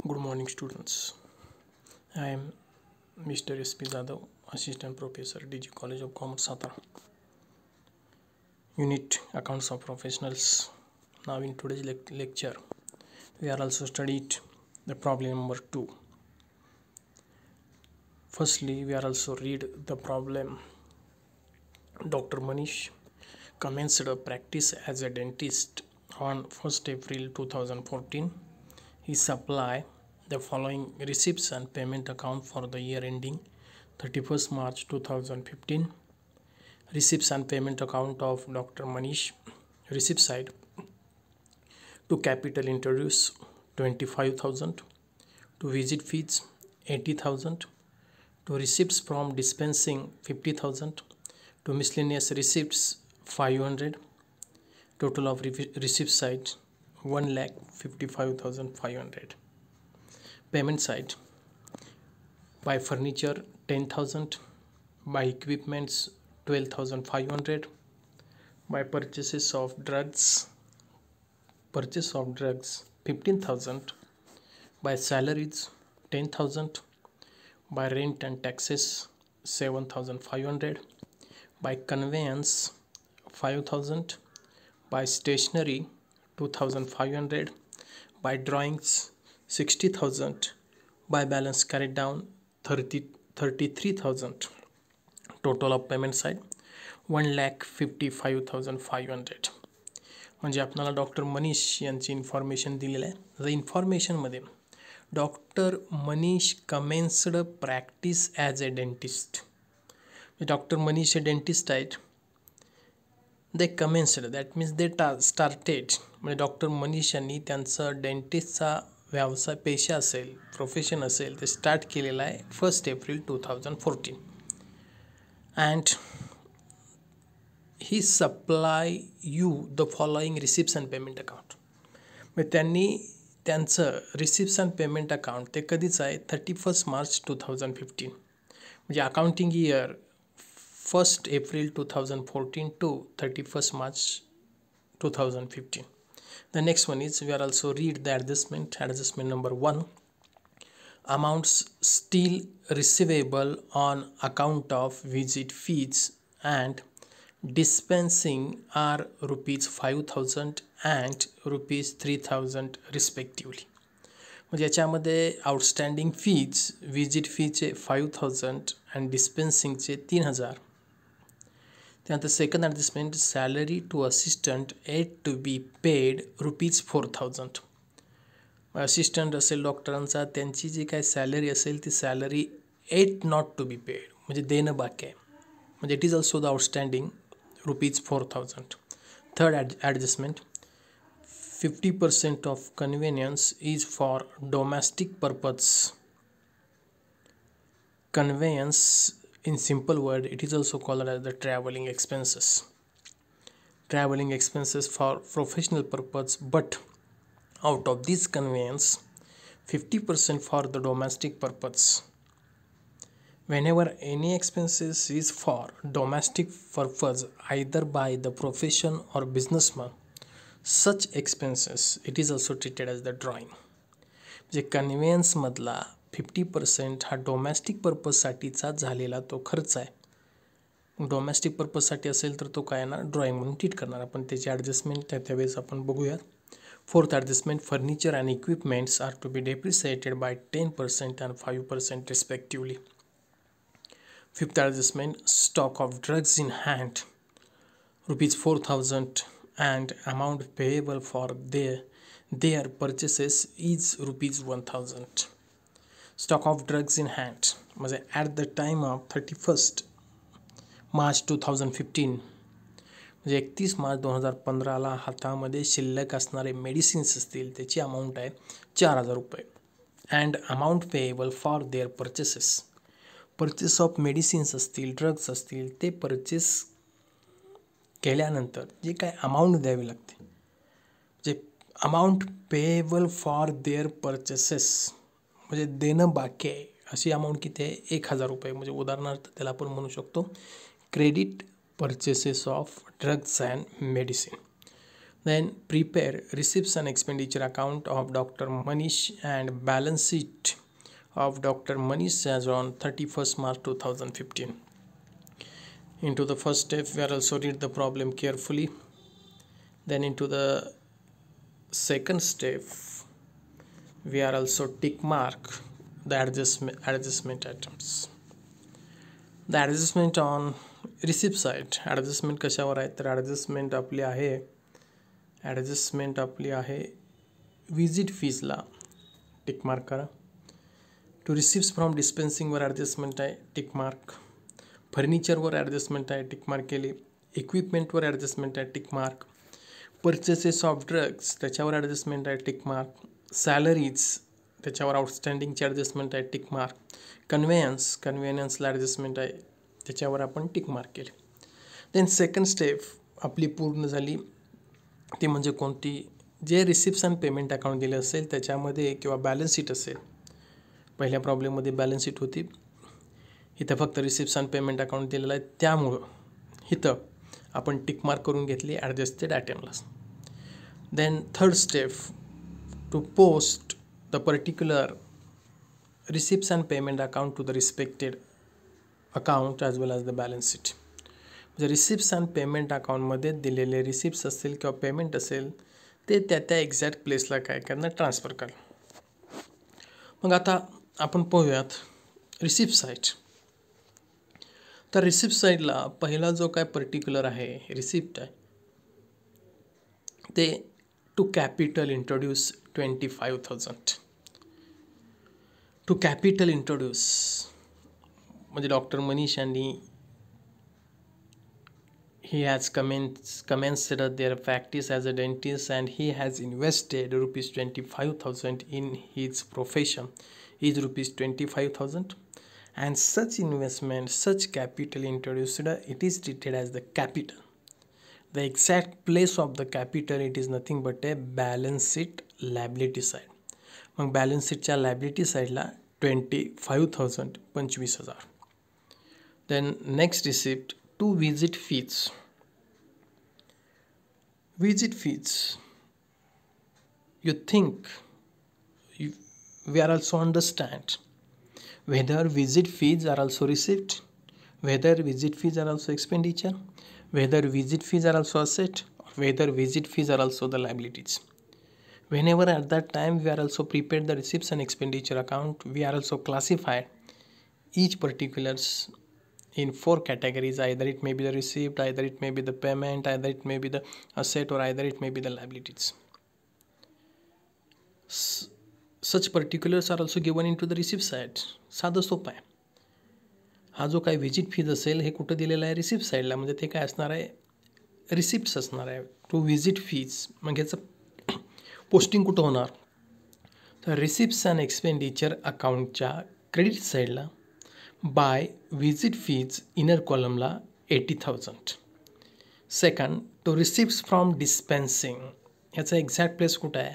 Good morning, students. I am Mr. S.P. Jadhav, Assistant Professor, DG College of Commerce, Satara. Unit Accounts of Professionals. Now, in today's lecture, we are also studied the problem number 2. Firstly, we are also read the problem. Dr. Manish commenced a practice as a dentist on 1st April 2014. He supplied the following receipts and payment account for the year ending 31st March 2015. Receipts and payment account of Dr. Manish. Receipt side: to capital introduce 25,000, to visit fees 80,000, to receipts from dispensing 50,000, to miscellaneous receipts 500. Total of receipt side 1,55,500. Payment side: by furniture 10,000, by equipments 12,500, by purchase of drugs 15,000, by salaries 10,000, by rent and taxes 7,500, by conveyance 5,000, by stationery 2,500, by drawings 60,000, by balance carried down 33,000. Total of payment side 1,55,500. म्हणजे आपल्याला doctor Manish यांची information दिलेलं आहे. The इन्फॉर्मेशनमध्ये doctor Manish commenced practice as a dentist. Doctor Manish हे dentist आहेत. They commenced that means they started, म्हणजे doctor Manish यांनी त्यांचं डेंटिस्टचा व्यवसाय पेशा असेल, प्रोफेशन असेल, ते स्टार्ट केलेलं आहे 1st April 2014. And he supply you the following receipts and payment account. मग त्यांनी त्यांचं रिसिप्ट्स अँड पेमेंट अकाउंट ते कधीच आहे 31st March 2015, म्हणजे accounting year 1st April 2014 to 31st March 2015. The next one is, we are also read the adjustment number 1. Amounts still receivable on account of visit fees and dispensing are ₹5,000 and ₹3,000 respectively. म्हणजे याच्यामध्ये outstanding fees, visit फीचे 5,000 आणि डिस्पेन्सिंगचे 3,000. त्यानंतर second adjustment, salary to assistant yet to be paid ₹4,000. Assistant असेल डॉक्टरांचा, त्यांची जी काही सॅलरी असेल ती salary yet not to be paid, म्हणजे देणं बाकी आहे, म्हणजे it is also the outstanding ₹4,000. Third adjustment, 50% of convenience is for domestic purpose. Conveyance, in simple word, it is also called as the traveling expenses. Traveling expenses for professional purpose, but out of this conveyance 50% for the domestic purpose. Whenever any expenses is for domestic purpose either by the profession or businessman, such expenses it is also treated as the drawing. म्हणजे conveyance मधला 50% हा domestic पर्पजसाठीचा झालेला तो खर्च आहे. Domestic पर्पजसाठी असेल तर तो काय ना ड्रॉइंग म्हणून ट्रीट करणार आपण. त्याची ॲडजस्टमेंट त्यावेळेस आपण बघूयात. Fourth adjustment, furniture and equipments are to be depreciated by 10% and 5% respectively. Fifth adjustment, stock of drugs in hand ₹4,000 and amount payable for their purchases is ₹1,000. Stock of drugs in hand, म्हणजे at the time of 31st March 2015, म्हणजे 31 मार्च 2015ला हातामध्ये शिल्लक असणारे medicines असतील त्याची amount आहे ₹4,000. And amount payable for their purchases, purchase of medicines असतील, drugs असतील, ते परचेस केल्यानंतर जे काय अमाऊंट द्यावी लागते, जे amount payable for their purchases म्हणजे देणं बाकी आहे अशी अमाऊंट किती आहे ₹1,000. म्हणजे उदाहरणार्थ त्याला आपण म्हणू शकतो credit purchases of drugs and medicine. Then prepare receipts and expenditure account of Dr. Manish and balance sheet of Dr. Manish as on 31st March 2015. Into the first step, we are also read the problem carefully. Then into the second step, we are also tick mark the adjustment items. The adjustment on receipt side, adjustment कशावर आहे तर adjustment आपली आहे visit फीजला tick mark करा. To receipts from डिस्पेन्सिंगवर adjustment आहे tick mark. फर्निचरवर adjustment आहे tick mark केली. इक्विपमेंटवर adjustment आहे tick mark. Purchases of drugs त्याच्यावर ॲडजस्टमेंट आहे टिक मार्क. सॅलरीज त्याच्यावर आउटस्टँडिंगची ॲडजस्टमेंट आहे टिक मार्क. कन्व्हिनियन्सला ॲडजस्टमेंट आहे त्याच्यावर आपण टिक मार्क केले. देन सेकंड स्टेप आपली पूर्ण झाली. ती म्हणजे कोणती, जे रिसिप्ट्स अँड पेमेंट अकाउंट दिले असेल त्याच्यामध्ये किंवा बॅलन्स शीट असेल. पहिल्या प्रॉब्लेममध्ये बॅलन्स शीट होती, इथं फक्त रिसिप्ट्स अँड पेमेंट अकाउंट दिलेलं आहे, त्यामुळं इथं आपण टिक मार्क करून घेतली ॲडजस्टेड आयटमला. Then third step, to post the particular receipts and payment account to the respected account as well as the balance sheet. म्हणजे रिसिप्ट्स अँड पेमेंट अकाउंटमध्ये दिलेले रिसिप्ट्स असतील किंवा पेमेंट असेल ते त्या एक्झॅक्ट प्लेसला काय करणं ट्रान्सफर करा. मग आता आपण पाहूयात रिसिप्ट साईड. तर रिसिप्ट साईडला पहिला जो काय पर्टिक्युलर आहे रिसिप्ट आहे ते to capital introduce 25,000. To capital introduce म्हणजे डॉक्टर मनीष यांनी he has commenced their practice as a dentist and he has invested rupees 25,000 in his profession is rupees 25,000, and such investment, such capital introduced, it is treated as the capital. The exact place of the capital, it is nothing but a balance sheet liability side. मग balance sheetच्या liability sideला 25,000 25,000. Then next receipt, to visit fees. Visit fees, you think we are also understand whether visit fees are also receipt, whether visit fees are also expenditure, whether visit fees are also asset, or whether visit fees are also the liabilities. Whenever at that time we are also prepared the receipts and expenditure account, we are also classified each particulars in 4 categories. Either it may be the receipt, either it may be the payment, either it may be the asset, or either it may be the liabilities. Such particulars are also given into the receipt side. साधं सोपं आहे. हा जो काही visit fees असेल हे कुठं दिलेलं आहे रिसिप्ट साईडला, म्हणजे ते काय असणार आहे रिसिप्ट्स असणार आहे. टू विजिट फीज मग ह्याचं पोस्टिंग कुठं होणार तर रिसिप्ट्स अँड एक्सपेंडिचर अकाउंटच्या क्रेडिट साईडला बाय विजिट फीज इनर कॉलमला 80,000. Second, to receipts from dispensing ह्याचा एक्झॅक्ट प्लेस कुठं आहे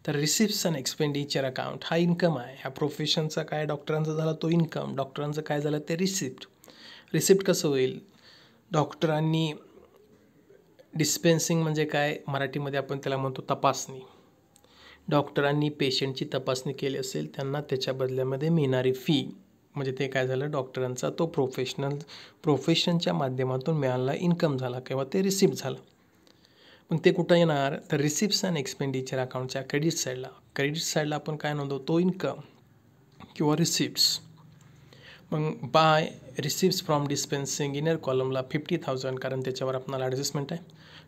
तर रिसिप्ट्स अँड एक्सपेंडिचर अकाउंट हा इन्कम आहे. ह्या प्रोफेशनचा काय डॉक्टरांचा झाला तो इन्कम, डॉक्टरांचं काय झालं ते रिसिप्ट कसं होईल. डॉक्टरांनी डिस्पेन्सिंग म्हणजे काय मराठीमध्ये आपण त्याला म्हणतो तपासणी. डॉक्टरांनी पेशंटची तपासणी केली असेल त्यांना त्याच्या बदल्यामध्ये मिळणारी फी म्हणजे ते काय झालं डॉक्टरांचा तो प्रोफेशनच्या माध्यमातून मिळालेला इन्कम झाला किंवा ते रिसिप्ट झालं. मग ते कुठं येणार तर रिसिप्ट्स अँड एक्सपेंडिचर अकाउंटच्या क्रेडिट साईडला आपण काय नोंदवतो इन्कम किंवा रिसिप्ट्स. मग बाय रिसिप्ट्स फ्रॉम डिस्पेन्सिंग इनर कॉलमला 50,000 कारण त्याच्यावर आपल्याला ॲडजस्टमेंट आहे.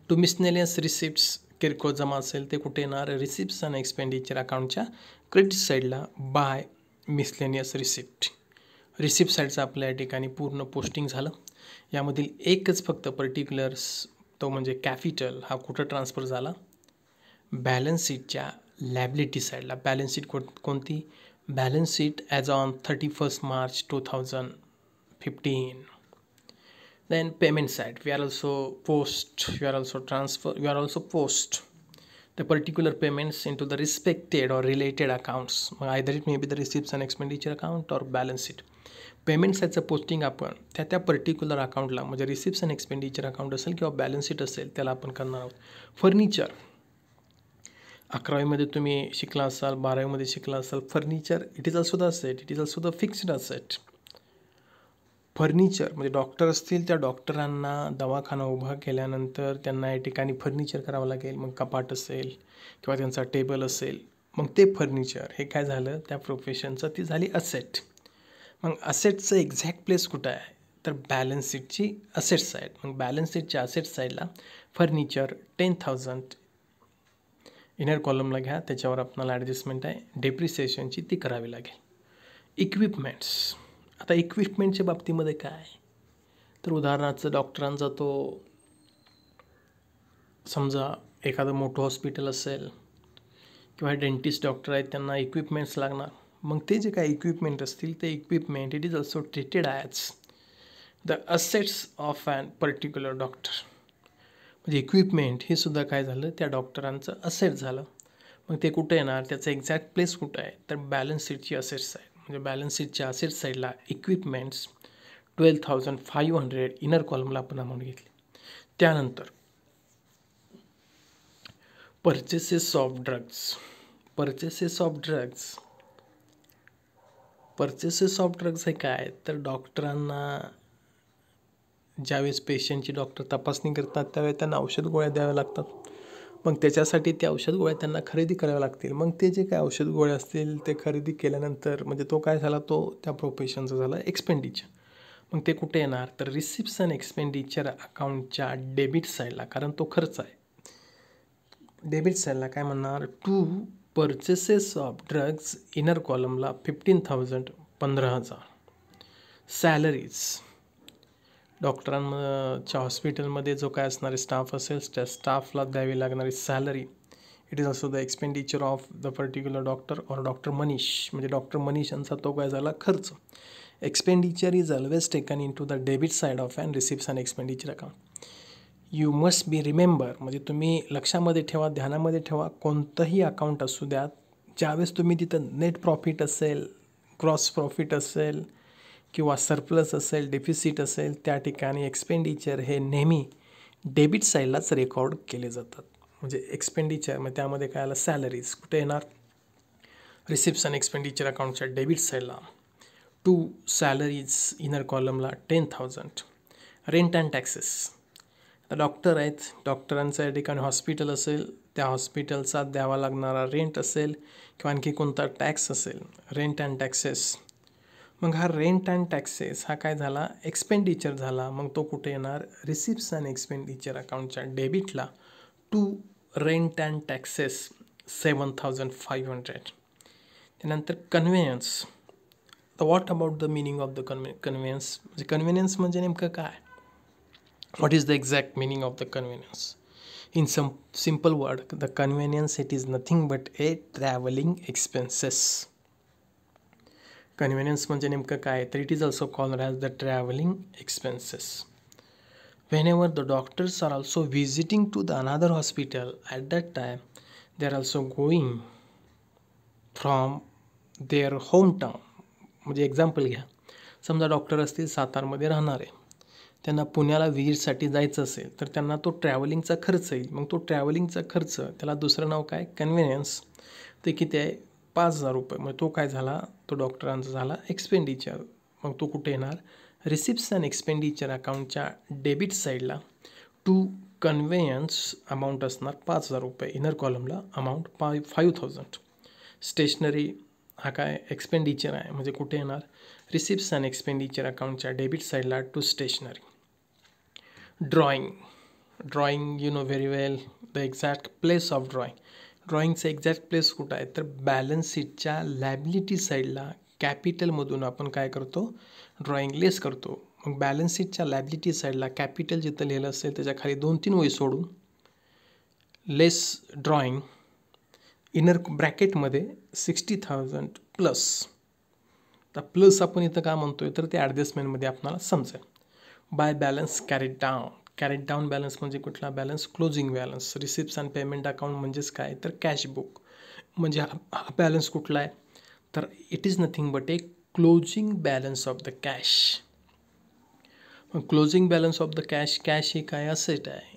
टू मिसलेनियस रिसिप्ट्स किरकोळ जमा असेल ते कुठे येणार रिसिप्ट्स अँड एक्सपेंडिचर अकाउंटच्या क्रेडिट साईडला बाय मिसलेनियस रिसिप्ट साईडचं आपल्या या ठिकाणी पूर्ण पोस्टिंग झालं. यामधील एकच फक्त पर्टिक्युलर्स तो म्हणजे कॅपिटल हा कुठं ट्रान्सफर झाला बॅलन्स शीटच्या लॅबिलिटी साईडला. बॅलन्स शीट कोणती balance sheet as on 31st March 2015. Then payment side, we are also post the particular payments into the respected or related accounts. Either it may be the receipts and expenditure account or balance sheet. Payment साईडचं posting आपण त्या particular अकाउंटला म्हणजे receipts and expenditure account असेल किंवा balance sheet असेल त्याला आपण करणार आहोत. फर्निचर 11वीमध्ये तुम्ही शिकला असाल, 12वीमध्ये शिकला असाल. Furniture it is also the asset, it is also the fixed asset. Furniture म्हणजे डॉक्टर असतील त्या डॉक्टरांना दवाखाना उभा केल्यानंतर त्यांना या ठिकाणी फर्निचर करावं लागेल. मग कपाट असेल किंवा त्यांचा टेबल असेल, मग ते फर्निचर हे काय झालं त्या प्रोफेशनचं, ती झाली असेट. मग असेटचं एक्झॅक्ट प्लेस कुठं आहे तर बॅलन्स शीटची असेट साईड. मग बॅलन्स शीटच्या असेट साईडला फर्निचर 10,000 इनर कॉलमला घ्या, त्याच्यावर आपल्याला ॲडजस्टमेंट आहे डेप्रिसिएशनची ती करावी लागेल. इक्विपमेंट्स, आता इक्विपमेंटच्या बाबतीमध्ये काय तर उदाहरणार्थ डॉक्टरांचा तो समजा एखादं मोठं हॉस्पिटल असेल किंवा डेंटिस्ट डॉक्टर आहेत त्यांना इक्विपमेंट्स लागणार. मग ते जे काही इक्विपमेंट असतील ते equipment it is also treated as the assets of an particular doctor. म्हणजे इक्विपमेंट हे सुद्धा काय झालं त्या डॉक्टरांचं असेट झालं. मग ते कुठं येणार, त्याचं एक्झॅक्ट प्लेस कुठं आहे तर बॅलन्स शीटची असेट साईड. म्हणजे बॅलन्स शीटच्या असेट साईडला इक्विपमेंट्स 12,500 इनर कॉलमला आपण अमाऊंट घेतली. त्यानंतर purchases of drugs. Purchases of drugs हे काय तर डॉक्टरांना ज्यावेळेस पेशंटची डॉक्टर तपासणी करतात त्यावेळेस त्यांना औषध गोळ्या द्याव्या लागतात. मग त्याच्यासाठी त्या औषध गोळ्या त्यांना खरेदी कराव्या लागतील. मग ते जे काय औषध गोळ्या असतील ते खरेदी केल्यानंतर म्हणजे तो काय झाला, तो त्या प्रोफेशनचा झाला एक्सपेंडिचर. मग ते कुठे येणार तर रिसिप्ट्स अँड एक्सपेंडिचर अकाउंटच्या डेबिट साईडला, कारण तो खर्च आहे. डेबिट साईडला काय म्हणणार to purchases of drugs inner कॉलमला 15,000 15,000. सॅलरीज, डॉक्टरांच्या हॉस्पिटलमध्ये जो काय असणारे स्टाफ असेल त्या स्टाफला द्यावी लागणारी salary it is also the expenditure of the particular doctor or doctor Manish. म्हणजे डॉक्टर मनीष यांचा तो काय झाला खर्च. Expenditure is always taken into the debit side of and receipts and expenditure account. You must be remember, म्हणजे तुम्ही लक्षामध्ये ठेवा, ध्यानामध्ये ठेवा, कोणतंही अकाउंट असू द्या ज्यावेळेस तुम्ही तिथं नेट प्रॉफिट असेल, ग्रॉस प्रॉफिट असेल किंवा सरप्लस असेल, डेफिसिट असेल, त्या ठिकाणी एक्सपेंडिचर हे नेहमी डेबिट साईडलाच रेकॉर्ड केले जातात. म्हणजे एक्सपेंडिचर मग त्यामध्ये काय आलं सॅलरीज कुठे येणार रिसिप्ट्स अँड एक्सपेंडिचर अकाउंटच्या डेबिट साईडला. टू सॅलरीज इनर कॉलमला 10,000. रेंट अँड टॅक्सेस, डॉक्टर आहेत, डॉक्टरांचं या ठिकाणी हॉस्पिटल असेल त्या हॉस्पिटलचा द्यावा लागणारा रेंट असेल किंवा आणखी कोणता टॅक्स असेल, रेंट अँड टॅक्सेस. मग हा रेंट अँड टॅक्सेस हा काय झाला एक्सपेंडिचर झाला. मग तो कुठे येणार रिसिप्ट्स अँड एक्सपेंडिचर अकाउंटच्या डेबिटला. To rent and taxes 7,500. त्यानंतर conveyance. What about the meaning of the conveyance. म्हणजे कन्व्हेयन्स म्हणजे नेमकं काय, what is the exact meaning of the convenience? In some simple word, the convenience it is nothing but a traveling expenses. Convenience म्हणजे नेमकं काय तर it is also called as the traveling expenses. Whenever the doctors are also visiting to the another hospital at that time, they are also going from their hometown. म्हणजे example घ्या, समजा doctor असतील सातारमध्ये राहणारे, त्यांना पुण्याला विजिटसाठी जायचं असेल तर त्यांना तो ट्रॅव्हलिंगचा खर्च येईल. मग तो ट्रॅव्हलिंगचा खर्च त्याला दुसरं नाव काय कन्व्हिनियन्स, ते किती आहे 5,000 रुपये. मग तो काय झाला तो डॉक्टरांचा झाला एक्सपेंडिचर. मग तो कुठे येणार रिसिप्ट्स अँड एक्सपेंडिचर अकाउंटच्या डेबिट साईडला. टू कन्व्हेयन्स अमाऊंट असणार 5,000 रुपये इनर कॉलमला अमाऊंट 5,000. स्टेशनरी हा काय एक्सपेंडिचर आहे म्हणजे कुठे येणार रिसिप्ट्स अँड एक्सपेंडिचर अकाउंटच्या डेबिट साईडला to stationery. Drawing you know very well the exact place of ड्रॉइंगचं एक्झॅक्ट प्लेस कुठं आहे तर बॅलन्स शीटच्या लॅबिलिटी साईडला कॅपिटलमधून आपण काय करतो ड्रॉइंग लेस करतो. मग बॅलन्स शीटच्या लॅबिलिटी साईडला कॅपिटल जिथं लिहिलं असेल त्याच्या खाली 2-3 वही सोडून लेस ड्रॉइंग इनर ब्रॅकेटमध्ये 60,000 प्लस. तर प्लस आपण इथं का म्हणतोय तर ते ॲडजस्टमेंटमध्ये आपल्याला समजेल. By balance carried down balance म्हणजे कुठला balance closing balance. Receipts and payment account म्हणजेच काय तर कॅश बुक. म्हणजे हा बॅलन्स कुठला आहे तर it is nothing but a closing balance of the cash. मग closing balance of the cash, cash ही काय असेट आहे.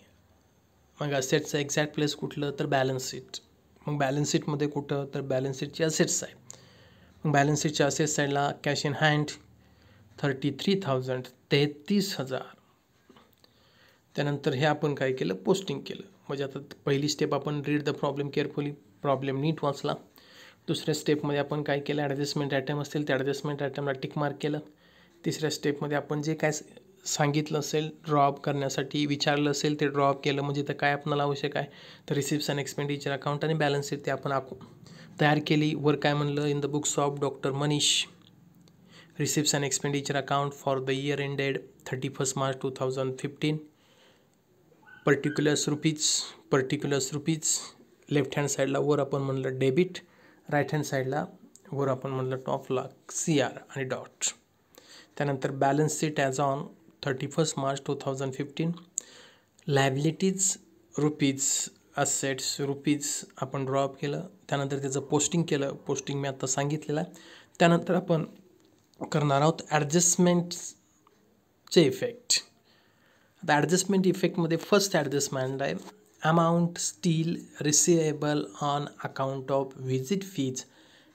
मग असेटचं एक्झॅक्ट प्लेस कुठलं तर बॅलन्स शीट. मग बॅलन्स शीटमध्ये कुठं तर बॅलन्स शीटची असेट्स आहे. मग बॅलन्स शीटच्या असेट्स साईडला कॅश इन हँड 33,000 33,000. त्यानंतर हे आपण काय केलं पोस्टिंग केलं. म्हणजे आता पहिली स्टेप आपण read the problem carefully, problem नीट वाचला. दुसऱ्या स्टेपमध्ये आपण काय केलं ॲडजस्टमेंट आयटम असतील त्या ॲडजस्टमेंट आयटमला टिक मार्क केलं. तिसऱ्या स्टेपमध्ये आपण जे काय सांगितलं असेल ड्रॉअप करण्यासाठी विचारलं असेल ते ड्रॉअप केलं. म्हणजे तर काय आपल्याला आवश्यक आहे तर रिसिप्ट्स अँड एक्सपेंडिचर अकाउंट आणि बॅलन्स शीट ते आपण तयार केली. वर काय म्हणलं in the books of doctor Manish receipts and expenditure account for the year ended 31 March 2015 particulars rupees left hand साईडला वर आपण म्हणलं डेबिट, राईट हँड साईडला वर आपण म्हणलं टॉपला CR आणि डॉट. त्यानंतर balance sheet as on 31 March 2015 liabilities rupees, assets rupees आपण ड्रॉअप केलं. त्यानंतर त्याचं पोस्टिंग केलं. पोस्टिंग मी आता सांगितलेलं आहे. त्यानंतर आपण करणार आहोत ॲडजस्टमेंटचे इफेक्ट. आता ॲडजस्टमेंट इफेक्टमध्ये फर्स्ट ॲडजस्टमेंट आहे amount still receivable on account of visit fees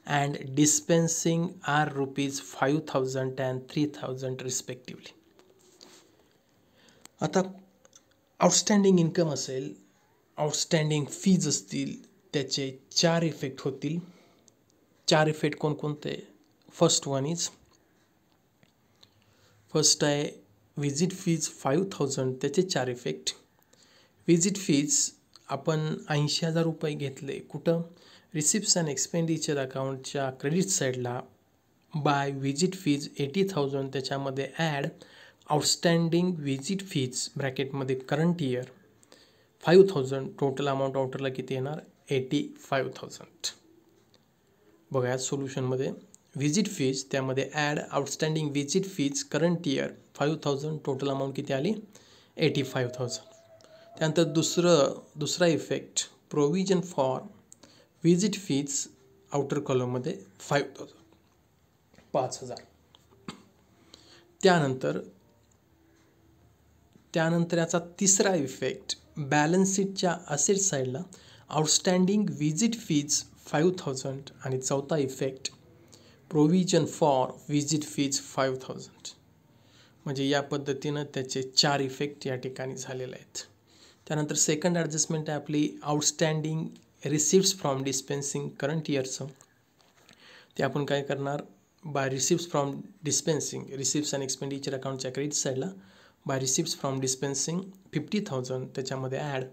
and dispensing are ₹5,000 and 3,000 respectively. आता आउटस्टँडिंग इन्कम असेल, आउटस्टँडिंग फीज असतील, त्याचे 4 इफेक्ट होतील. 4 इफेक्ट कोणकोणते. फर्स्ट आहे व्हिजिट फीज 5,000 त्याचे 4 इफेक्ट. व्हिजिट फीज आपण 80,000 रुपये घेतले कुठं रिसिप्ट्स अँड एक्सपेंडिचर अकाउंटच्या क्रेडिट साईडला. बाय व्हिजिट फीज 80,000 त्याच्यामध्ये ॲड आउटस्टँडिंग व्हिजिट फीज ब्रॅकेटमध्ये करंट इयर 5,000. टोटल अमाऊंट आउटरला किती येणार 85,000. बघा सोल्युशनमध्ये व्हिजिट फीज त्यामध्ये add outstanding visit fees current year 5,000. Total amount किती आली 85,000. त्यानंतर दुसरा effect provision for visit fees outer कॉलममध्ये 5,000. त्यानंतर याचा तिसरा इफेक्ट बॅलन्स शीटच्या असेट साईडला आउटस्टँडिंग व्हिजिट फीज 5,000 आणि चौथा effect provision for visit fees 5,000. म्हणजे या पद्धतीनं त्याचे 4 इफेक्ट या ठिकाणी झालेले आहेत. त्यानंतर सेकंड ॲडजस्टमेंट आहे आपली outstanding receipts from dispensing current इयरचं. ते आपण काय करणार by receipts from dispensing receipts and expenditure अकाउंटच्या क्रेडिट साईडला बाय रिसिप्ट्स फ्रॉम डिस्पेन्सिंग 50,000 त्याच्यामध्ये add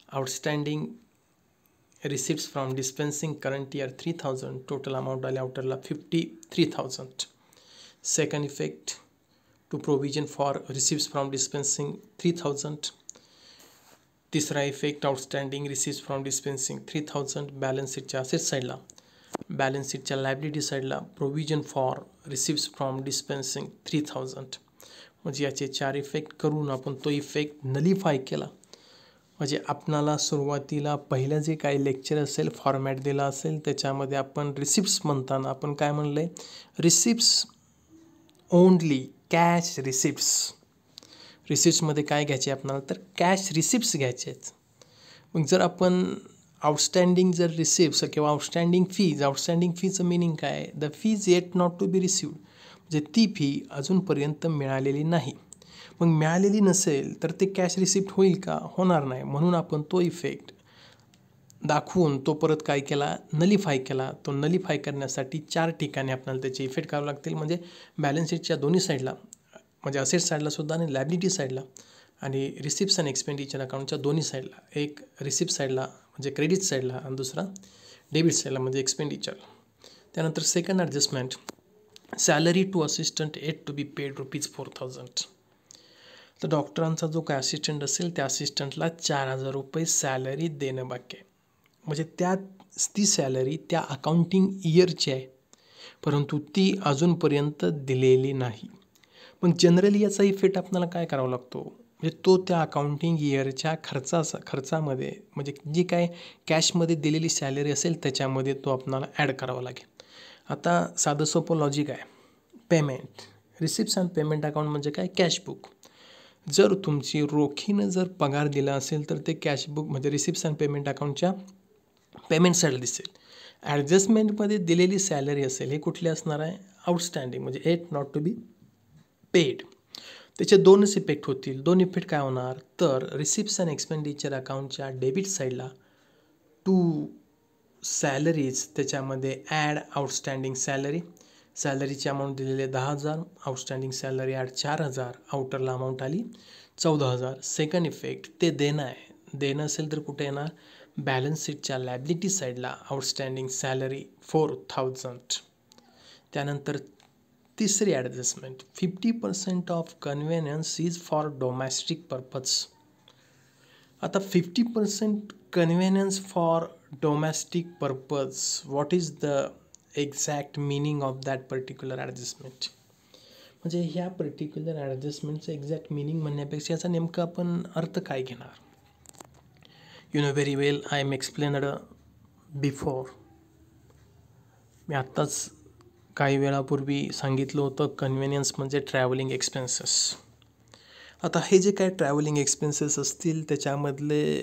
outstanding receipts from dispensing current year 3,000. Total amount आले आउटरला 53,000. Second effect to provision for receipts from dispensing 3,000. तिसरा effect outstanding receipts from dispensing 3,000. Balance शीटच्या asset साईडला balance शीटच्या liability साईडला provision for receipts from dispensing 3,000. म्हणजे याचे 4 effect करून आपण तो इफेक्ट नलिफाय केला. म्हणजे आपणाला सुरुवातीला पहिलं जे काही लेक्चर असेल फॉर्मॅट दिला असेल त्याच्यामध्ये आपण रिसिप्ट्स म्हणताना आपण काय म्हणलं आहे रिसिप्ट्स ओनली कॅश रिसिप्ट्समध्ये काय घ्यायचे आपल्याला तर कॅश रिसिप्ट्स घ्यायचे आहेत. मग जर आपण आउटस्टँडिंग जर रिसिप्ट्स किंवा आउटस्टँडिंग फीचं मिनिंग काय आहे the fees yet not to be received. म्हणजे ती फी अजूनपर्यंत मिळालेली नाही. मग मिळालेली नसेल तर ते कॅश रिसिप्ट होईल का होणार नाही. म्हणून आपण तो इफेक्ट दाखवून तो परत काय केला नलिफाय केला. तो नलिफाय करण्यासाठी 4 ठिकाणी आपल्याला त्याचे इफेक्ट करावे लागतील. म्हणजे बॅलन्स शीटच्या दोन्ही साईडला म्हणजे असेट साईडला सुद्धा आणि लायबिलिटी साईडला आणि रिसिप्ट्स अँड एक्सपेंडिचर अकाउंटच्या दोन्ही साईडला. एक रिसिप्ट साईडला म्हणजे क्रेडिट साईडला आणि दुसरा डेबिट साईडला म्हणजे एक्सपेंडिचर. त्यानंतर second adjustment salary to assistant yet to be paid ₹4,000. तर डॉक्टरांचा जो काय असिस्टंट असेल त्या असिस्टंटला 4,000 रुपये सॅलरी देणं बाकी आहे. म्हणजे ती सॅलरी त्या अकाउंटिंग इयरची आहे परंतु ती अजूनपर्यंत दिलेली नाही. पण जनरली याचा इफेक्ट आपल्याला काय करावा लागतो म्हणजे तो त्या अकाउंटिंग इयरच्या खर्चामध्ये म्हणजे जी काय कॅशमध्ये दिलेली सॅलरी असेल त्याच्यामध्ये तो आपल्याला ॲड करावा लागेल. आता साधं सोपं लॉजिक आहे. Payment, receipts and payment account म्हणजे काय, कॅशबुक. जर तुमची रोखीनं जर पगार दिला असेल तर ते कॅशबुक म्हणजे रिसिप्ट्स अँड पेमेंट अकाउंटच्या पेमेंट साईडला दिसेल. ॲडजस्टमेंटमध्ये दिलेली सॅलरी असेल हे कुठले असणार आहे, आउटस्टँडिंग म्हणजे yet not to be paid. त्याचे दोनच इफेक्ट होतील. दोन इफेक्ट काय होणार तर रिसिप्ट्स अँड एक्सपेंडिचर अकाउंटच्या डेबिट साईडला टू सॅलरीज, त्याच्यामध्ये ॲड आउटस्टँडिंग सॅलरी, सॅलरीची अमाऊंट दिलेले 10,000, आउटस्टँडिंग सॅलरी ॲड 4,000, आउटरला अमाऊंट आली 14,000. सेकंड इफेक्ट ते देणं आहे. देणं असेल तर कुठे येणार, बॅलन्स शीटच्या लॅबिलिटी साईडला आउटस्टँडिंग सॅलरी 4,000. त्यानंतर तिसरी adjustment, 50% of convenience is for domestic purpose. आता 50% convenience for domestic purpose, what is the exact meaning of that particular adjustment. म्हणजे ह्या पर्टिक्युलर ॲडजस्टमेंटचं एक्झॅक्ट मिनिंग म्हणण्यापेक्षा याचा नेमका आपण अर्थ काय घेणार. You know very well, I am explained before. मी आत्ताच काही वेळापूर्वी सांगितलं होतं कन्व्हिनियन्स म्हणजे ट्रॅव्हलिंग एक्सपेन्सेस. आता हे जे काय ट्रॅव्हलिंग एक्सपेन्सेस असतील त्याच्यामधले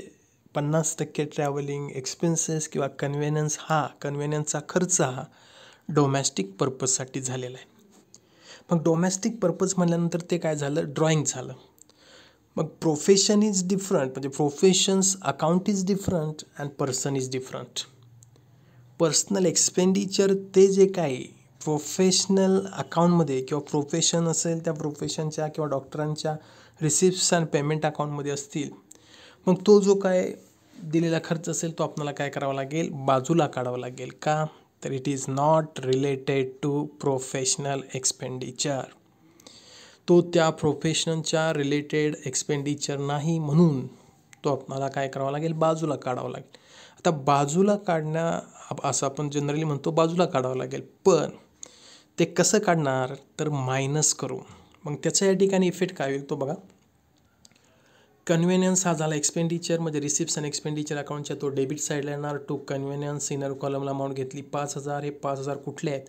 50% ट्रॅव्हलिंग एक्सपेन्सेस किंवा कन्व्हिनियन्सचा खर्च हा डोमेस्टिक पर्पजसाठी झालेला आहे. मग डोमेस्टिक पर्पज म्हटल्यानंतर ते काय झालं, ड्रॉइंग झालं. मग प्रोफेशन इज डिफरंट, म्हणजे professions account is different and person is different. Personal expenditure ते जे काही प्रोफेशनल अकाउंटमध्ये किंवा प्रोफेशन असेल त्या प्रोफेशनच्या किंवा डॉक्टरांच्या रिसिप्ट्स अँड पेमेंट अकाउंटमध्ये असतील. मग तो जो काय दिलेला खर्च असेल तो आपल्याला काय करावा लागेल, बाजूला काढावा लागेल. का तर it is not related to professional expenditure. तो त्या प्रोफेशनच्या रिलेटेड एक्सपेंडिचर नाही, म्हणून तो आपल्याला काय करावा लागेल, बाजूला काढावा लागेल. आता बाजूला असं आपण जनरली म्हणतो बाजूला काढावं लागेल, पण ते कसं काढणार तर मायनस करू. मग त्याचा या ठिकाणी इफेक्ट काय होईल तो बघा. कन्व्हिनियन्स हा झाला एक्सपेंडिचर, म्हणजे रिसिप्ट्स अँड एक्सपेंडिचर अकाउंटच्या तो डेबिट साईडला येणार. टू कन्व्हिनियन्स इनर कॉलमला अमाऊंट घेतली 5,000. हे 5,000 कुठले आहेत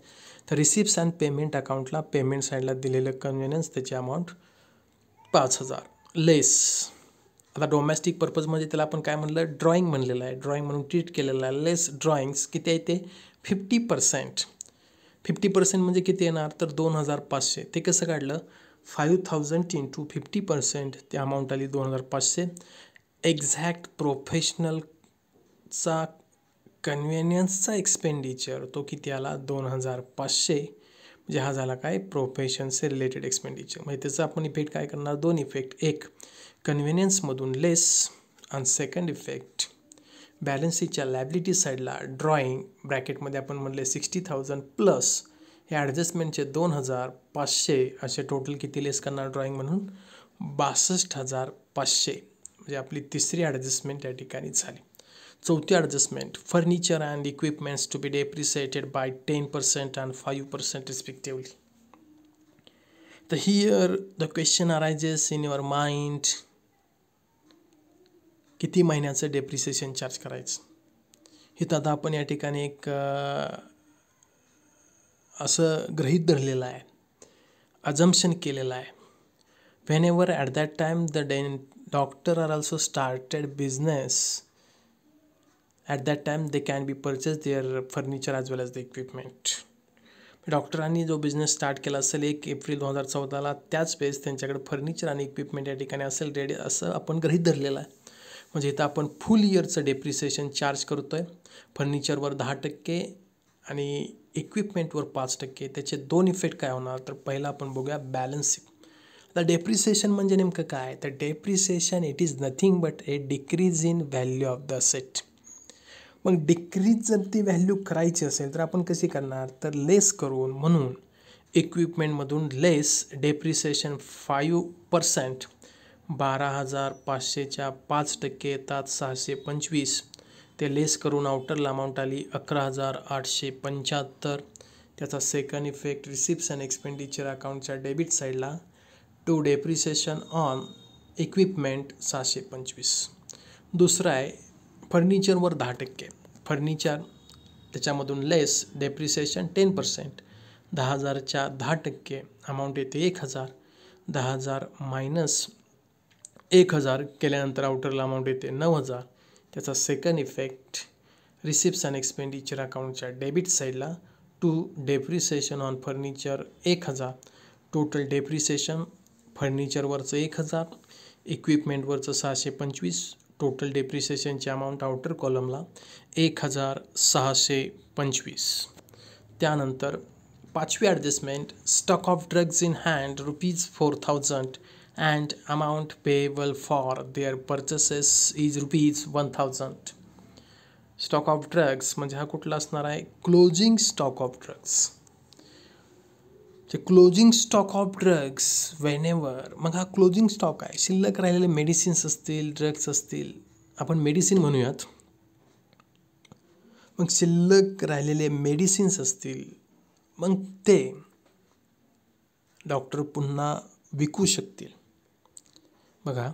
तर रिसिप्ट्स अँड पेमेंट अकाउंटला पेमेंट साईडला दिलेलं कन्व्हिनियन्स त्याची अमाऊंट 5,000 लेस. आता डोमेस्टिक पर्पज म्हणजे त्याला आपण काय म्हणलं, ड्रॉइंग म्हणलेलं आहे, ड्रॉइंग म्हणून ट्रीट केलेलं आहे. लेस ड्रॉइंग्स किती आहे ते 50%. 50% म्हणजे किती येणार तर 2,500. ते कसं काढलं, 5,000 इंटू 50%, ते अमाऊंट आली 2,500. एक्झॅक्ट प्रोफेशनलचा कन्व्हिनियन्सचा एक्सपेंडिचर तो किती आला 2,500. म्हणजे हा झाला काय प्रोफेशनचे रिलेटेड एक्सपेंडिचर. म्हणजे त्याचा आपण इफेक्ट काय करणार, दोन इफेक्ट, एक कन्व्हिनियन्समधून लेस आणि सेकंड इफेक्ट बॅलन्स शीटच्या लॅबिलिटी साईडला ड्रॉइंग ब्रॅकेटमध्ये आपण म्हणले 60,000 प्लस हे ॲडजस्टमेंटचे 2,500 असे टोटल किती लेस करणार ड्रॉइंग म्हणून 62,500. म्हणजे आपली तिसरी ॲडजस्टमेंट या ठिकाणी झाली. चौथी ॲडजस्टमेंट, furniture and equipments to be depreciated by 10% and 5% respectively. तर here the question arises in your mind, किती महिन्याचं डेप्रिसिएशन चार्ज करायचं. हे तर आता आपण या ठिकाणी एक असं गृहीत धरलेलं आहे, अजम्पशन केलेलं आहे. Whenever at that time the doctor are also started business, at that time they can be purchase their furniture as well as the equipment. डॉक्टरांनी जो बिझनेस स्टार्ट केला असेल 1 एप्रिल 2014ला, त्याच वेळेस त्यांच्याकडे फर्निचर आणि इक्विपमेंट या ठिकाणी असेल रेडी, असं आपण गृहीत धरलेलं आहे. म्हणजे इथं आपण फुल इयरचं डेप्रिसिएशन चार्ज करतो आहे. फर्निचरवर 10% आणि इक्विपमेंटवर 5%. त्याचे दोन इफेक्ट काय होणार तर पहिला आपण बघूया बॅलन्स शीट. आता डेप्रिसिएशन म्हणजे नेमकं काय तर depreciation it is nothing but A decrease in value of the asset. मग डिक्रीज जर ती व्हॅल्यू करायची असेल तर आपण कशी करणार तर लेस करून, म्हणून इक्विपमेंटमधून लेस डेप्रिसिएशन 5%, 12,500च्या 5% येतात 625. ते लेस करून आउटरला अमाऊंट आली 11,875. त्याचा second effect receipts and expenditure अकाउंटच्या डेबिट साईडला टू डेप्रिसिएशन ऑन इक्विपमेंट 625. दुसरा आहे फर्निचरवर 10%, फर्निचर त्याच्यामधून लेस डेप्रिसिएशन 10%, 10,000च्या 10% अमाऊंट येते 1,000. 10,000 मायनस 1,000 केल्यानंतर आउटरला अमाऊंट येते 9,000. त्याचा second effect receipts and expenditure अकाउंटच्या डेबिट साईडला to depreciation on furniture 1,000. Total depreciation फर्निचरवरचं 1,000, इक्विपमेंटवरचं 625. टोटल डेप्रिसिएशनची अमाऊंट आउटर कॉलमला 1,625. त्यानंतर पाचवी adjustment stock of drugs in hand ₹4,000 and amount payable for their purchases is ₹1,000. Stock of drugs म्हणजे हा कुठला असणार आहे? Closing stock of drugs. Closing stock of drugs वेनेवर, मग हा क्लोजिंग स्टॉक आहे. शिल्लक राहिलेले मेडिसिन्स असतील, ड्रग्स असतील, आपण मेडिसिन म्हणूयात. मग शिल्लक राहिलेले मेडिसिन्स असतील, मग ते डॉक्टर पुन्हा विकू शकतील. बघा,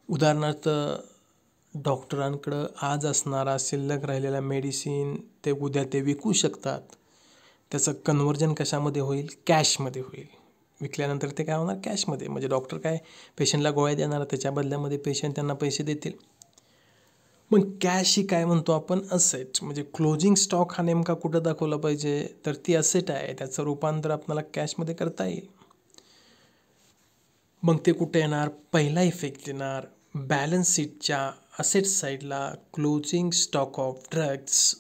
उदाहरणार्थ डॉक्टरांकडं आज असणारा शिल्लक राहिलेला मेडिसिन ते उद्या ते विकू शकतात. त्याचं कन्व्हर्जन कशामध्ये होईल? कॅशमध्ये होईल. विकल्यानंतर ते काय होणार? कॅशमध्ये. म्हणजे डॉक्टर काय पेशंटला गोळ्या देणार, त्याच्या बदल्यामध्ये पेशंट त्यांना पैसे देतील. मग कॅश ही काय म्हणतो आपण? असेट. म्हणजे क्लोजिंग स्टॉक हा नेमका कुठं दाखवला पाहिजे? तर ती असेट आहे, त्याचं रूपांतर आपल्याला कॅशमध्ये करता येईल. मग ते कुठे येणार? पहिला इफेक्ट येणार बॅलन्स शीटच्या असेट साईडला क्लोजिंग स्टॉक ऑफ ड्रग्स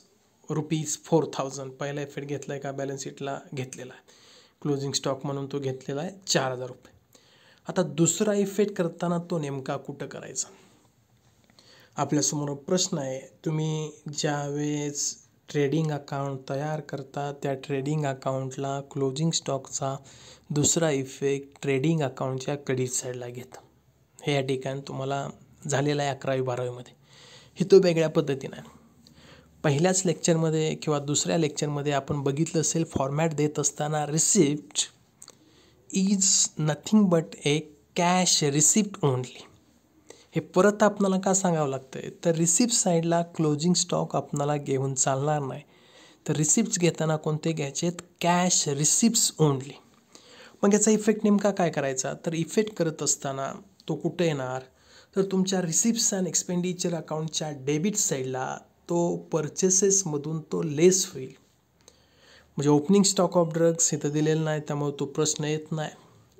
₹4,000. पहिला इफेक्ट घेतला आहे का? बॅलन्स शीटला घेतलेला आहे. क्लोजिंग स्टॉक म्हणून तो घेतलेला आहे ₹4,000. आता दुसरा इफेक्ट करताना तो नेमका कुठं करायचा? आपल्यासमोर प्रश्न आहे. तुम्ही ज्यावेळेस ट्रेडिंग अकाउंट तयार करता त्या ट्रेडिंग अकाउंटला क्लोजिंग स्टॉकचा दुसरा इफेक्ट ट्रेडिंग अकाउंटच्या क्रेडिट साईडला घेता. हे या ठिकाणी तुम्हाला झालेलं आहे 11वी-12वीमध्ये. हे तो वेगळ्या पद्धतीने आहे. पहिल्याच लेक्चरमध्ये किंवा दुसऱ्या लेक्चरमध्ये आपण बघितलं असेल, फॉर्मॅट देत असताना receipt is nothing but A cash receipt only. हे परत आपल्याला का सांगावं लागतं आहे? तर रिसिप्ट साईडला क्लोजिंग स्टॉक आपल्याला घेऊन चालणार नाही. तर रिसिप्ट्स घेताना कोणते घ्यायचे? Cash receipts only. मग याचा इफेक्ट नेमका काय करायचा? तर इफेक्ट करत असताना तो कुठे येणार? तर तुमच्या रिसिप्ट्स अँड एक्सपेंडिचर अकाउंटच्या डेबिट साईडला तो परचेसेसमधून तो लेस होईल. म्हणजे ओपनिंग स्टॉक ऑफ ड्रग्स इथं दिलेलं नाही, त्यामुळे तो प्रश्न येत नाही.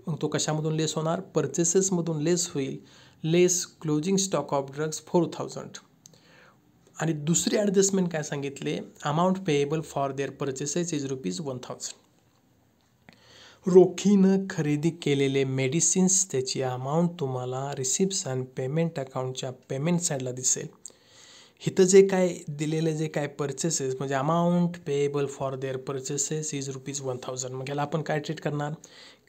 मग तो कशामधून लेस होणार? परचेसेसमधून लेस होईल. लेस क्लोजिंग स्टॉक ऑफ ड्रग्स 4,000. आणि दुसरी ॲडजस्टमेंट काय सांगितले? Amount payable for their purchases is ₹1,000. रोखीनं खरेदी केलेले मेडिसिन्स त्याची अमाऊंट तुम्हाला रिसिप्ट्स अँड पेमेंट अकाउंटच्या पेमेंट साईडला दिसेल. इथं जे काय दिलेले जे काय परचेसेस म्हणजे amount payable for their purchases is ₹1,000. मग याला आपण काय ट्रीट करणार?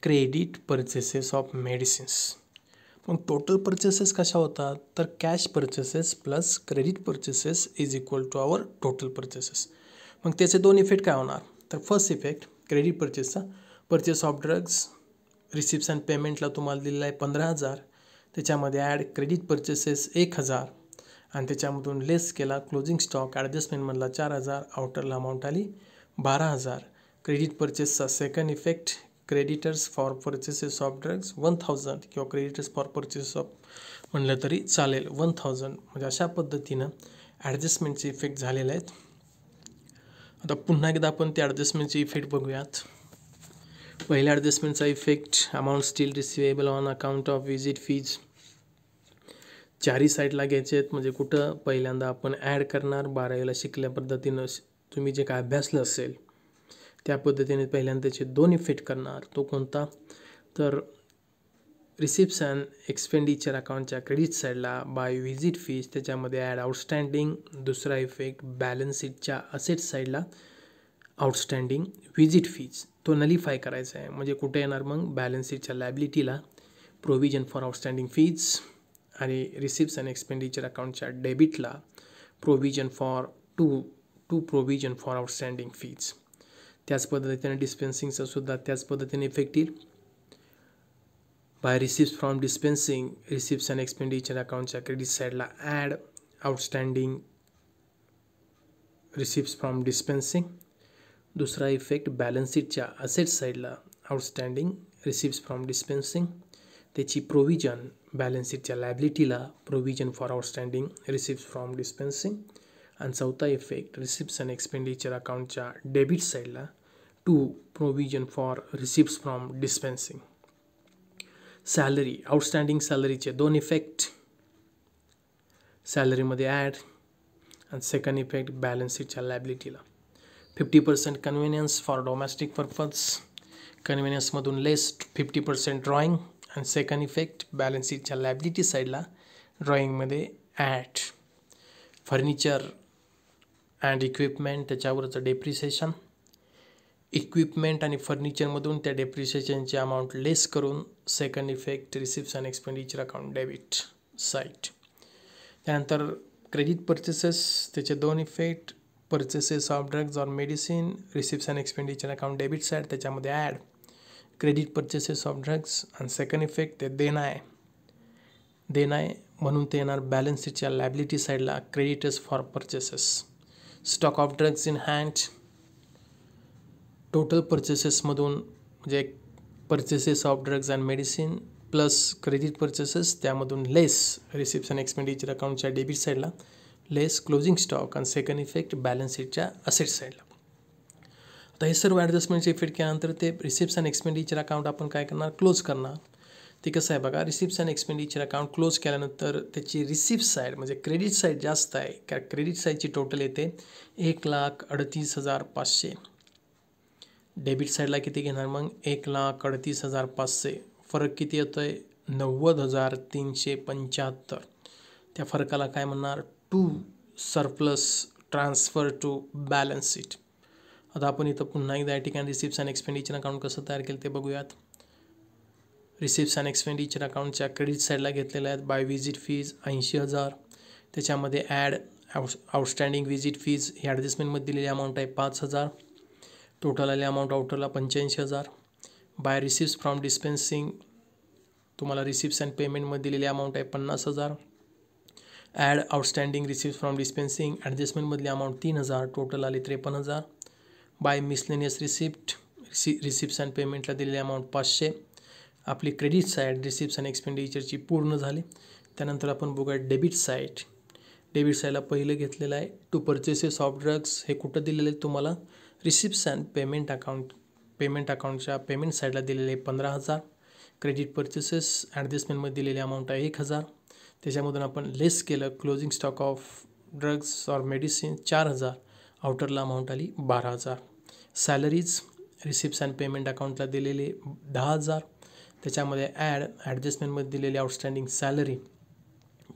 Credit purchases of medicines. मग टोटल परचेसेस कशा होतात? तर cash purchases plus credit purchases is equal to our total purchases. मग त्याचे दोन इफेक्ट काय होणार? तर फर्स्ट इफेक्ट क्रेडिट परचेसचा, purchase of drugs receipts and पेमेंटला तुम्हाला दिलेला आहे 15,000. त्याच्यामध्ये ॲड क्रेडिट परचेसेस 1,000 आणि त्याच्यामधून लेस केला क्लोजिंग स्टॉक ॲडजस्टमेंटमधला 4,000. आउटरला अमाऊंट आली 12,000. क्रेडिट परचेसचा second effect creditors for purchases of drugs 1,000 किंवा क्रेडिटर्स फॉर परचेस ऑफ म्हणलं तरी चालेल 1,000. म्हणजे अशा पद्धतीनं ॲडजस्टमेंटचे इफेक्ट झालेले आहेत. आता पुन्हा एकदा आपण त्या ॲडजस्टमेंटचे इफेक्ट बघूयात. पहिल्या ॲडजस्टमेंटचा effect amount still receivable on account of visit fees. चारही साईडला घ्यायचे आहेत. म्हणजे कुठं? पहिल्यांदा आपण ॲड करणार 12वीला शिकल्या पद्धतीनं तुम्ही जे काय अभ्यासलं असेल त्या पद्धतीने पहिल्यांदा त्याचे दोन इफेक्ट करणार. तो कोणता? तर रिसिप्ट्स अँड एक्सपेंडिचर अकाउंटच्या क्रेडिट साईडला बाय व्हिजिट फीज त्याच्यामध्ये ॲड आउटस्टँडिंग. दुसरा इफेक्ट बॅलन्स शीटच्या असेट साईडला आउटस्टँडिंग व्हिजिट फीज तो नलिफाय करायचा आहे. म्हणजे कुठे येणार? मग बॅलन्स शीटच्या लायबिलिटीला प्रोव्हिजन फॉर आउटस्टँडिंग फीज आणि रिसिप्ट्स अँड एक्सपेंडिचर अकाउंटच्या डेबिटला provision for to provision for outstanding fees. त्याच पद्धतीने डिस्पेन्सिंगचा सुद्धा त्याच पद्धतीने इफेक्ट येईल. By receipt from dispensing receipts and expenditure अकाउंटच्या क्रेडिट साईडला add outstanding receipts from dispensing. दुसरा इफेक्ट बॅलन्स शीटच्या असेट साईडला आउटस्टँडिंग रिसिप्स फ्रॉम डिस्पेन्सिंग, त्याची प्रोव्हिजन बॅलन्स शीटच्या लायबिलिटीला provision for outstanding receipts from dispensing. आणि चौथा इफेक्ट रिसिप्स अँड एक्सपेंडिचर अकाउंटच्या डेबिट साईडला to provision for receipts from dispensing. Salary outstanding सॅलरीचे दोन इफेक्ट, सॅलरीमध्ये ॲड आणि सेकंड इफेक्ट बॅलन्स शीटच्या लायबिलिटीला. 50% कन्व्हिनियन्स फॉर डोमेस्टिक पर्पज, कन्व्हिनियन्समधून लेस 50% ड्रॉइंग. आणि सेकंड इफेक्ट बॅलन्स शीटच्या लायबिलिटी साईडला ड्रॉइंगमध्ये ॲड. फर्निचर अँड इक्विपमेंट त्याच्यावरचं डेप्रिसिएशन, इक्विपमेंट आणि फर्निचरमधून त्या डेप्रिसिएशनची अमाऊंट लेस करून second effect receipts and expenditure account debit side. त्यानंतर क्रेडिट पर्चेसेस, त्याचे दोन effect, purchases of drugs or medicine receipts and expenditure account debit side, त्याच्यामध्ये add credit purchases of drugs. आणि सेकंड इफेक्ट ते देणं आहे म्हणून ते येणार बॅलन्स शीटच्या लायबिलिटी साईडला creditors for purchases. Stock of drugs in hand, total पर्चेसेसमधून म्हणजे purchases of drugs and medicine plus credit purchases, त्यामधून लेस रिसिप्स अँड एक्सपेंडिचर अकाउंटच्या डेबिट साईडला लेस क्लोजिंग स्टॉक. आणि सेकंड इफेक्ट बॅलन्स शीटच्या असेट साईडला. आता हे सर्व ॲडजस्टमेंटचे इफेक्ट केल्यानंतर ते रिसिप्स अँड एक्सपेंडिचर अकाउंट आपण काय करणार, क्लोज करणार. ते कसं आहे बघा, रिसिप्स अँड एक्सपेंडिचर अकाउंट क्लोज केल्यानंतर त्याची रिसिप्ट साईड म्हणजे क्रेडिट साईड जास्त आहे, कारण क्रेडिट साईडची टोटल येते 1,38,500. डेबिट साईडला किती घेणार मग 1,38,500. फरक किती येतो आहे 90,375. त्या फरकाला काय म्हणणार, to surplus transfer to balance sheet. आता आपण इथं पुन्हा एकदा या ठिकाणी रिसिप्स अँड एक्सपेंडिचर अकाउंट कसं तयार केलं ते बघूयात. रिसिप्स अँड एक्सपेंडिचर अकाउंटच्या क्रेडिट साईडला घेतलेल्या आहेत बाय विजिट फीज 80,000. त्याच्यामध्ये ॲड आउटस्टँडिंग विजिट फीज ही ॲडजस्टमेंटमध्ये दिलेली अमाऊंट आहे 5,000. टोटल आले अमाऊंट आउटरला 85,000. बाय रिसिप्स फ्रॉम डिस्पेन्सिंग तुम्हाला रिसिप्स अँड पेमेंटमध्ये दिलेली अमाऊंट आहे 50,000. Add outstanding receipts from dispensing ॲडजस्टमेंटमधली अमाऊंट 3,000. टोटल आली 53,000. बाय मिसलेनियस रिसिप्स अँड पेमेंटला दिलेली अमाऊंट 500. आपली क्रेडिट साईड रिसिप्स अँड एक्सपेंडिचरची पूर्ण झाली. त्यानंतर आपण बघूया डेबिट साईड. डेबिट साईडला पहिलं घेतलेलं आहे टू पर्चेसेस ऑफ ड्रग्ज. हे कुठं दिलेलं आहे तुम्हाला, रिसिप्स अँड पेमेंट अकाउंटच्या पेमेंट साईडला दिलेले 15,000. क्रेडिट पर्चेसेस ॲडजस्टमेंटमध्ये दिलेली अमाऊंट आहे 1,000. त्याच्यामधून आपण लेस केलं closing stock of drugs or medicine 4,000. आउटरला अमाऊंट आली 12,000. सॅलरीज रिसिप्स अँड पेमेंट अकाउंटला दिलेले 10,000. त्याच्यामध्ये ॲडजस्टमेंटमध्ये दिलेली आउटस्टँडिंग सॅलरी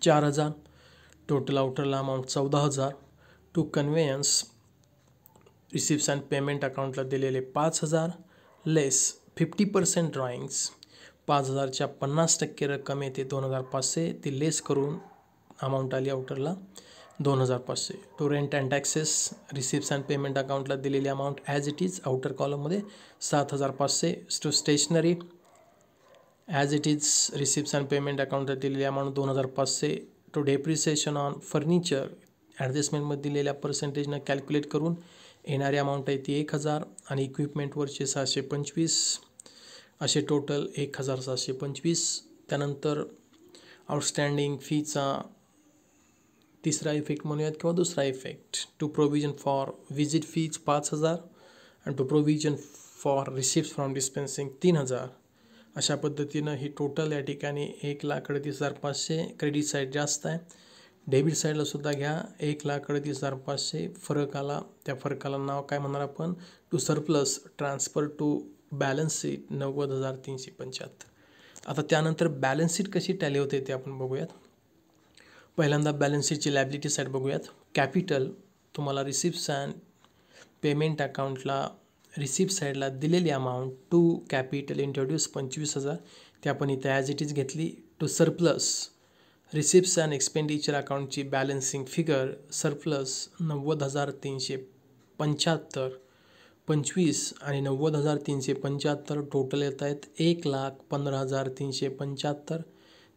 4,000. टोटल आउटरला amount 14,000. To conveyance receipts and payment अकाउंटला दिलेले 5,000 लेस 50% ड्रॉइंग्स 5,000च्या 50% रक्कम येते 2,500. ती लेस करून अमाऊंट आली आउटरला 2,500. To rent and taxes receipts and payment अकाउंटला दिलेली amount as it is outer कॉलममध्ये 7,500. To stationery as it is receipts and payment अकाउंटला दिलेली amount 2,500. To depreciation on furniture ॲडजस्टमेंटमध्ये दिलेल्या पर्सेंटेजनं कॅल्क्युलेट करून येणारी अमाऊंट आहे ती 1,000. आणि इक्विपमेंटवरचे 625. असे टोटल 1,725. त्यानंतर आउटस्टँडिंग फीचा तिसरा इफेक्ट म्हणूयात किंवा दुसरा effect to provision for visit fees 5,000 आणि to provision for receipt from dispensing 3,000. अशा पद्धतीनं ही टोटल या ठिकाणी 1,38,500. क्रेडिट साईड जास्त आहे. डेबिट साईडला सुद्धा घ्या 1,38,500. फरक आला, त्या फरकाला नाव काय म्हणणार आपण, to surplus transfer to balance sheet 90,375. आता त्यानंतर बॅलन्स शीट कशी टॅली होते ते आपण बघूयात. पहिल्यांदा बॅलन्स शीटची लायबिलिटी साईड बघूयात. कॅपिटल तुम्हाला रिसिप्ट्स अँड पेमेंट अकाउंटला रिसिप्ट साईडला दिलेली अमाऊंट टू कॅपिटल इंट्रोड्यूस 25,000. ते आपण इथे ॲज इट इज घेतली. To surplus receipts and expenditure अकाउंटची बॅलन्सिंग फिगर सरप्लस 90,375. 25 आणि 90,375 टोटल येत आहेत 1,15,375.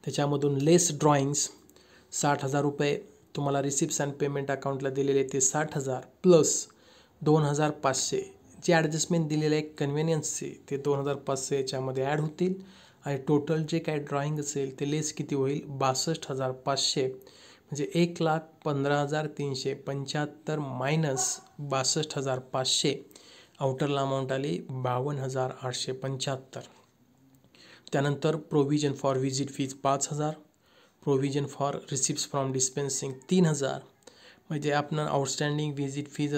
त्याच्यामधून लेस ड्रॉइंग्स 60,000 रुपये तुम्हाला रिसिप्ट्स अँड पेमेंट अकाउंटला दिलेले ते 60,000 प्लस 2,500 जे ॲडजस्टमेंट दिलेलं आहे कन्व्हिनियन्सचे ते 2500 याच्यामध्ये ॲड होतील आणि टोटल जे काय ड्रॉइंग असेल ते लेस किती होईल 62,500 म्हणजे 1,15,375 मायनस 62,500 आउटरला अमाऊंट आली 52,875. त्यानंतर provision for visit fees 5,000, provision for receipts from dispensing 3,000 म्हणजे आपण आउटस्टँडिंग व्हिजिट फीज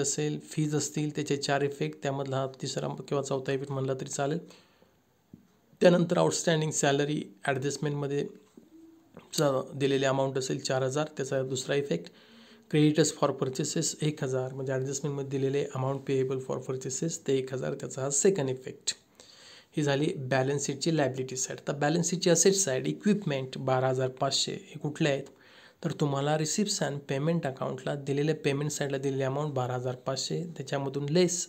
असतील त्याचे 4 इफेक्ट त्यामधला हा तिसरा किंवा चौथा इफेक्ट म्हणला तरी चालेल. त्यानंतर आउटस्टँडिंग सॅलरी ॲडजस्टमेंटमध्ये दिलेली अमाऊंट असेल 4,000 त्याचा दुसरा इफेक्ट. क्रेडिटर्स फॉर परचेसेस 1,000 म्हणजे ॲडजस्टमेंटमध्ये दिलेले अमाऊंट पेएबल फॉर परचेसेस ते 1,000 त्याचा हा सेकंड इफेक्ट. ही झाली बॅलन्स शीटची लायबिलिटी साईड. तर बॅलन्स शीटची असेट साईड इक्विपमेंट 12,500 हे कुठले आहेत तर तुम्हाला रिसिप्ट्स अँड पेमेंट अकाउंटला दिलेले पेमेंट साईडला दिलेले अमाऊंट 12,500 त्याच्यामधून लेस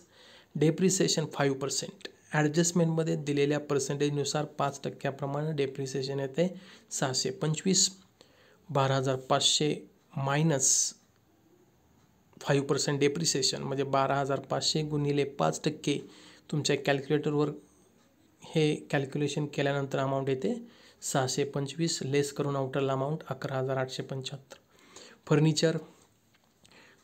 डेप्रिसिएशन 5%. ॲडजस्टमेंटमध्ये दिलेल्या पर्सेंटेजनुसार 5% डेप्रिसिएशन येते 625. 12,500 मायनस 5% डेप्रिसिएशन म्हणजे 12,500 गुणिले 5% तुमच्या कॅल्क्युलेटरवर हे कॅल्क्युलेशन केल्यानंतर अमाऊंट येते 625 लेस करून आउटरला अमाऊंट 11,875. फर्निचर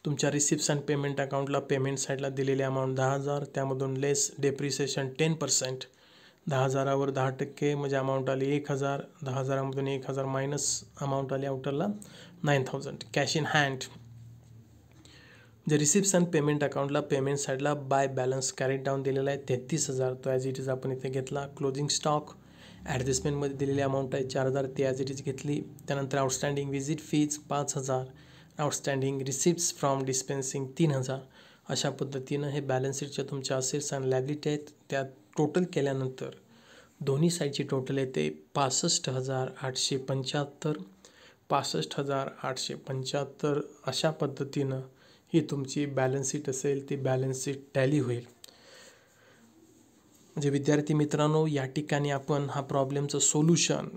तुमच्या रिसिप्ट्स अँड पेमेंट अकाउंटला पेमेंट साईडला दिलेले अमाऊंट 10,000 त्यामधून लेस डेप्रिसिएशन 10%. 10,000वर 10% म्हणजे अमाऊंट आली 1,000. 10,000मधून 1,000 मायनस अमाऊंट आली आउटरला 9,000. कॅश इन हँड जे रिसिप्ट्स अँड पेमेंट अकाउंटला पेमेंट साईडला बाय बॅलन्स कॅरेट डाऊन दिलेला आहे 33,000 तो ॲज इट इज आपण इथे घेतला. क्लोजिंग स्टॉक ॲडजस्टमेंटमध्ये दिलेली अमाऊंट आहे 4,000 ती ॲज इट इज घेतली. त्यानंतर outstanding visit fees 5,000, outstanding receipts from dispensing 3,000. अशा पद्धतीनं हे बॅलन्स शीटच्या तुमच्या असेट्स अँड लायबिलिटी आहेत त्या टोटल केल्यानंतर दोन्ही साईडची टोटल येते 65,875. 65,875 अशा पद्धतीनं ही तुमची बॅलन्स शीट असेल ती बॅलन्स शीट टॅली होईल. म्हणजे विद्यार्थी मित्रांनो या ठिकाणी आपण हा प्रॉब्लेमचं सोल्युशन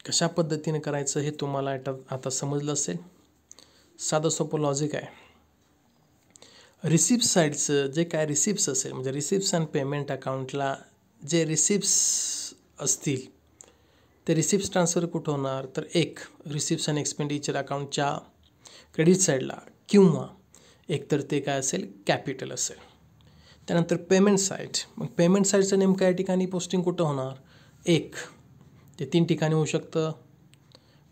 कशा पद्धतीने करायचं हे तुम्हाला आता समजलं असेल. साधं सोपं लॉजिक आहे. रिसिप्ट साईडचं जे काय रिसिप्ट्स असेल म्हणजे रिसिप्ट्स अँड पेमेंट अकाउंटला जे रिसिप्ट्स असतील ते रिसिप्ट्स ट्रान्सफर कुठं होणार तर एक रिसिप्ट्स अँड एक्सपेंडिचर अकाउंटच्या क्रेडिट साईडला किंवा एकतर ते काय असेल कॅपिटल असेल. त्यानंतर पेमेंट साईड मग पेमेंट साईडचं नेमकं या ठिकाणी पोस्टिंग कुठं होणार एक ते 3 ठिकाणी होऊ शकतं.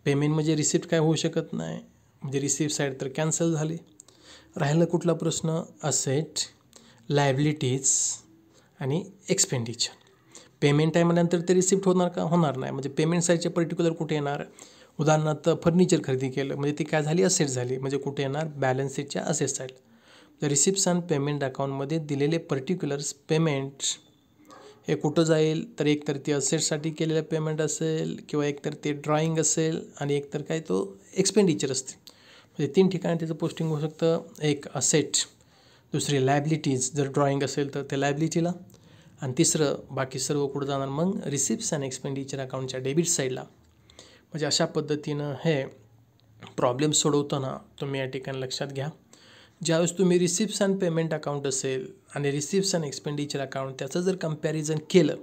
पेमेंट म्हणजे रिसिप्ट काय होऊ शकत नाही म्हणजे रिसिप्ट साईड तर कॅन्सल झाली. राहिलं कुठला प्रश्न असेट लायबिलिटीज आणि एक्सपेंडिचर. पेमेंट आहे म्हटल्यानंतर ते रिसिप्ट होणार का होणार नाही म्हणजे पेमेंट साईडचे पर्टिक्युलर कुठे येणार उदाहरणार्थ फर्निचर खरेदी केलं म्हणजे ती काय झाली असेट झाली म्हणजे कुठे येणार बॅलन्स शीटच्या असेट साईड. तर रिसिप्ट्स अँड पेमेंट अकाउंटमध्ये दिलेले पर्टिक्युलर्स पेमेंट हे कुठं जाईल तर एकतर ते असेटसाठी केलेलं पेमेंट असेल किंवा एकतर ते ड्रॉइंग असेल आणि एकतर काय तो एक्सपेंडिचर असते. म्हणजे 3 ठिकाणी त्याचं पोस्टिंग होऊ शकतं. एक असेट, दुसरी लायबिलिटीज जर ड्रॉइंग असेल तर ते लायबिलिटीला आणि तिसरं बाकी सर्व कुठं जाणार मग रिसिप्ट्स अँड एक्सपेंडिचर अकाउंटच्या डेबिट साईडला. म्हणजे अशा पद्धतीनं हे प्रॉब्लेम सोडवताना तुम्ही या ठिकाणी लक्षात घ्या ज्यावेळेस तुम्ही रिसिप्ट्स अँड पेमेंट अकाउंट असेल आणि रिसिप्ट्स अँड एक्सपेंडिचर अकाउंट त्याचं जर कम्पॅरिझन केलं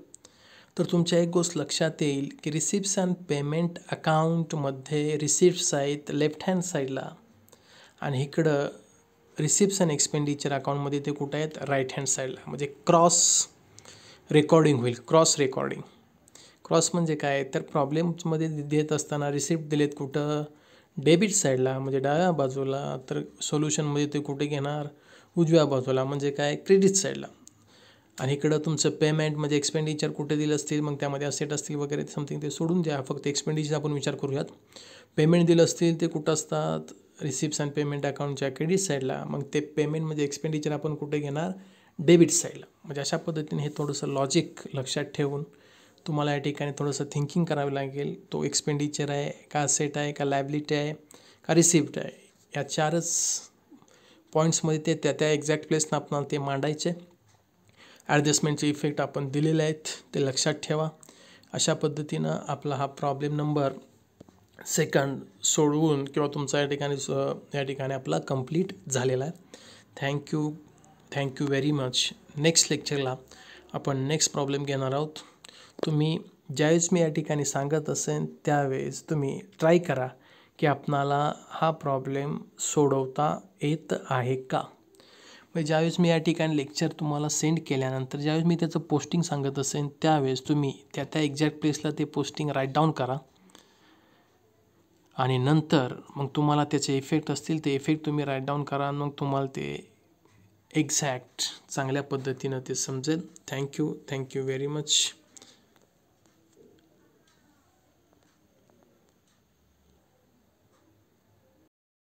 तर तुमच्या एक गोष्ट लक्षात येईल की रिसिप्ट्स अँड पेमेंट अकाउंटमध्ये रिसिप्ट्स आहेत लेफ्ट हँड साईडला आणि इकडं रिसिप्ट्स अँड एक्सपेंडिचर अकाउंटमध्ये ते कुठं आहेत राईट हँड साईडला. म्हणजे क्रॉस रेकॉर्डिंग होईल. क्रॉस रेकॉर्डिंग क्रॉस म्हणजे काय तर प्रॉब्लेम्समध्ये देत असताना रिसिप्ट दिलेत कुठं डेबिट साईडला म्हणजे डाव्या बाजूला तर सोल्युशनमध्ये ते कुठे घेणार उजव्या बाजूला म्हणजे काय क्रेडिट साईडला. आणि इकडं तुमचं पेमेंट म्हणजे एक्सपेंडिचर कुठे दिलं असतील मग त्यामध्ये असेट असतील वगैरे समथिंग ते सोडून द्या फक्त एक्सपेंडिचर आपण विचार करूयात. पेमेंट दिलं असतील ते कुठं असतात रिसिप्ट्स अँड पेमेंट अकाउंटच्या क्रेडिट साईडला मग ते पेमेंट म्हणजे एक्सपेंडिचर आपण कुठे घेणार डेबिट साईडला. म्हणजे अशा पद्धतीने हे थोडंसं लॉजिक लक्षात ठेवून तुम्हाला या ठिकाणी थोडंसं थिंकिंग करावं लागेल. तो एक्सपेंडिचर आहे का असेट आहे का लायबिलिटी आहे का रिसिप्ट आहे या 4च पॉईंट्समध्ये ते त्या एक्झॅक्ट प्लेसनं आपल्याला ते मांडायचे. ॲडजस्टमेंटचे इफेक्ट आपण दिलेले आहेत ते लक्षात ठेवा. अशा पद्धतीनं आपला हा प्रॉब्लेम नंबर 2 सोडवून किंवा तुमचा या ठिकाणी आपला कंप्लीट झालेला आहे. Thank you. Thank you very much. Next लेक्चरला आपण नेक्स्ट प्रॉब्लेम घेणार आहोत. तुम्ही ज्यावेळेस मी या ठिकाणी सांगत असेन त्यावेळेस तुम्ही ट्राय करा की आपणाला हा प्रॉब्लेम सोडवता येत आहे का. म्हणजे ज्यावेळेस मी या ठिकाणी लेक्चर तुम्हाला सेंड केल्यानंतर ज्यावेळेस मी त्याचं पोस्टिंग सांगत असेन त्यावेळेस तुम्ही त्या त्या एक्झॅक्ट प्लेसला ते पोस्टिंग राईट डाऊन करा आणि नंतर मग तुम्हाला त्याचे इफेक्ट असतील ते इफेक्ट तुम्ही राईट डाऊन करा आणि मग तुम्हाला ते एक्झॅक्ट चांगल्या पद्धतीनं ते समजेल. Thank you very much.